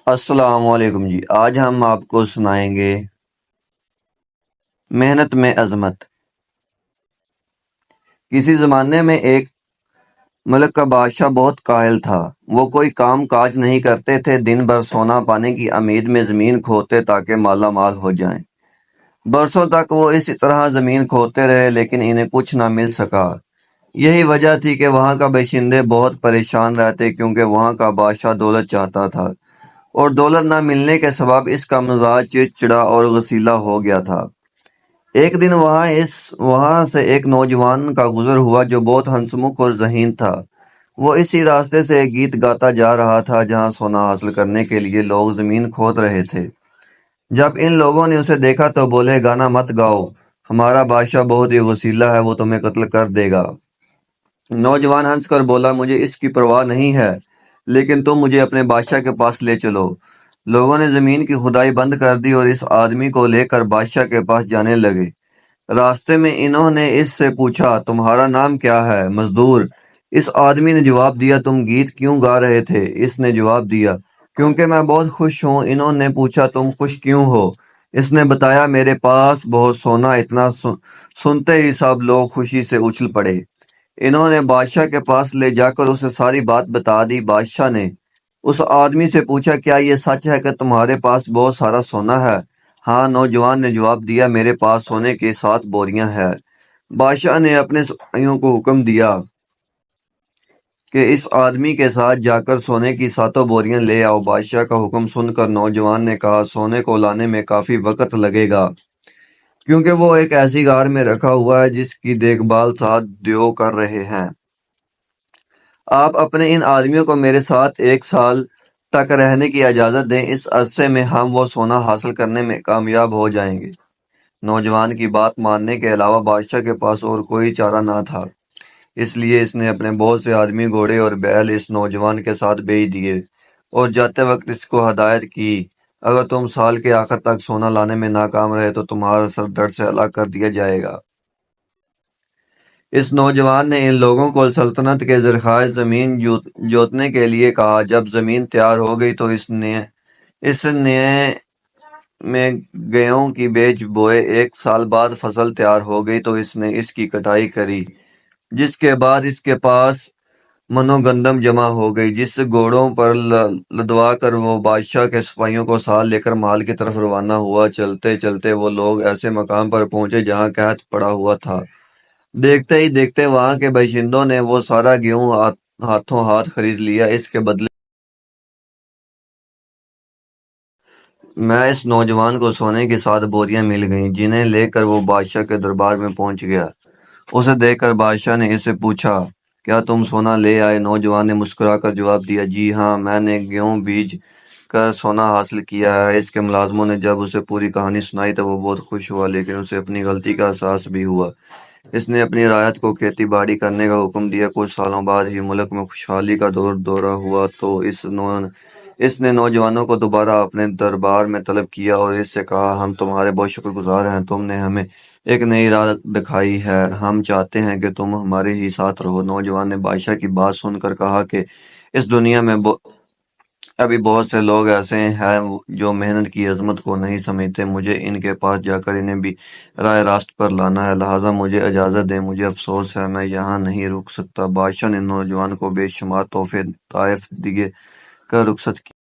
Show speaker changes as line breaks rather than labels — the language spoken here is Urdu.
السلام علیکم جی، آج ہم آپ کو سنائیں گے محنت میں عظمت۔ کسی زمانے میں ایک ملک کا بادشاہ بہت کاہل تھا۔ وہ کوئی کام کاج نہیں کرتے تھے، دن بھر سونا پانے کی امید میں زمین کھودتے تاکہ مالا مال ہو جائیں۔ برسوں تک وہ اسی طرح زمین کھودتے رہے لیکن انہیں کچھ نہ مل سکا۔ یہی وجہ تھی کہ وہاں کا باشندے بہت پریشان رہتے، کیونکہ وہاں کا بادشاہ دولت چاہتا تھا اور دولت نہ ملنے کے سبب اس کا مزاج چڑچڑا اور غصیلا ہو گیا تھا۔ ایک دن وہاں سے ایک نوجوان کا گزر ہوا جو بہت ہنسمکھ اور ذہین تھا۔ وہ اسی راستے سے ایک گیت گاتا جا رہا تھا جہاں سونا حاصل کرنے کے لیے لوگ زمین کھود رہے تھے۔ جب ان لوگوں نے اسے دیکھا تو بولے، گانا مت گاؤ، ہمارا بادشاہ بہت ہی غصیلا ہے، وہ تمہیں قتل کر دے گا۔ نوجوان ہنس کر بولا، مجھے اس کی پرواہ نہیں ہے، لیکن تم مجھے اپنے بادشاہ کے پاس لے چلو۔ لوگوں نے زمین کی کھدائی بند کر دی اور اس آدمی کو لے کر بادشاہ کے پاس جانے لگے۔ راستے میں انہوں نے اس سے پوچھا، تمہارا نام کیا ہے؟ مزدور۔ اس آدمی نے جواب دیا، تم گیت کیوں گا رہے تھے؟ اس نے جواب دیا، کیونکہ میں بہت خوش ہوں۔ انہوں نے پوچھا، تم خوش کیوں ہو؟ اس نے بتایا، میرے پاس بہت سونا۔ اتنا سنتے ہی سب لوگ خوشی سے اچھل پڑے۔ انہوں نے بادشاہ کے پاس لے جا کر اسے ساری بات بتا دی۔ بادشاہ نے اس آدمی سے پوچھا، کیا یہ سچ ہے کہ تمہارے پاس بہت سارا سونا ہے؟ ہاں، نوجوان نے جواب دیا، میرے پاس سونے کی 7 بوریاں ہیں۔ بادشاہ نے اپنے سپاہیوں کو حکم دیا کہ اس آدمی کے ساتھ جا کر سونے کی 7 بوریاں لے آؤ۔ بادشاہ کا حکم سن کر نوجوان نے کہا، سونے کو لانے میں کافی وقت لگے گا، کیونکہ وہ ایک ایسی غار میں رکھا ہوا ہے جس کی دیکھ بھال 7 دیو کر رہے ہیں۔ آپ اپنے ان آدمیوں کو میرے ساتھ 1 سال تک رہنے کی اجازت دیں، اس عرصے میں ہم وہ سونا حاصل کرنے میں کامیاب ہو جائیں گے۔ نوجوان کی بات ماننے کے علاوہ بادشاہ کے پاس اور کوئی چارہ نہ تھا، اس لیے اس نے اپنے بہت سے آدمی، گھوڑے اور بیل اس نوجوان کے ساتھ بھیج دیے اور جاتے وقت اس کو ہدایت کی، اگر تم سال کے آخر تک سونا لانے میں ناکام رہے تو تمہارا سر درد سے ہلاک کر دیا جائے گا۔ اس نوجوان نے ان لوگوں کو سلطنت کے زرخائر زمین جوتنے کے لیے کہا۔ جب زمین تیار ہو گئی تو اس نے میں گیہوں کی بیج بوئے۔ 1 سال بعد فصل تیار ہو گئی تو اس نے اس کی کٹائی کری، جس کے بعد اس کے پاس منو گندم جمع ہو گئی، جس گھوڑوں پر لدوا کر وہ بادشاہ کے سپاہیوں کو ساتھ لے کر محل کی طرف روانہ ہوا۔ چلتے چلتے وہ لوگ ایسے مقام پر پہنچے جہاں قحط پڑا ہوا تھا۔ دیکھتے ہی دیکھتے وہاں کے باشندوں نے وہ سارا گیہوں ہاتھوں ہاتھ خرید لیا۔ اس کے بدلے میں اس نوجوان کو سونے کی 7 بوریاں مل گئیں، جنہیں لے کر وہ بادشاہ کے دربار میں پہنچ گیا۔ اسے دیکھ کر بادشاہ نے اس سے پوچھا، کیا تم سونا لے آئے؟ نوجوان نے مسکرا کر جواب دیا، جی ہاں، میں نے گیہوں بیج کر سونا حاصل کیا ہے۔ اس کے ملازموں نے جب اسے پوری کہانی سنائی تو وہ بہت خوش ہوا، لیکن اسے اپنی غلطی کا احساس بھی ہوا۔ اس نے اپنی رعیت کو کھیتی باڑی کرنے کا حکم دیا۔ کچھ سالوں بعد ہی ملک میں خوشحالی کا دورہ ہوا تو اس نے نوجوانوں کو دوبارہ اپنے دربار میں طلب کیا اور اس سے کہا، ہم تمہارے بہت شکر گزار ہیں، تم نے ہمیں ایک نئی راہ دکھائی ہے، ہم چاہتے ہیں کہ تم ہمارے ہی ساتھ رہو۔ نوجوان نے بادشاہ کی بات سن کر کہا کہ اس دنیا میں ابھی بہت سے لوگ ایسے ہیں جو محنت کی عظمت کو نہیں سمجھتے، مجھے ان کے پاس جا کر انہیں بھی راہ راست پر لانا ہے، لہٰذا مجھے اجازت دیں، مجھے افسوس ہے، میں یہاں نہیں رک سکتا۔ بادشاہ نے نوجوان کو بے شمار تحفے تحائف دے کر رخصت کیا۔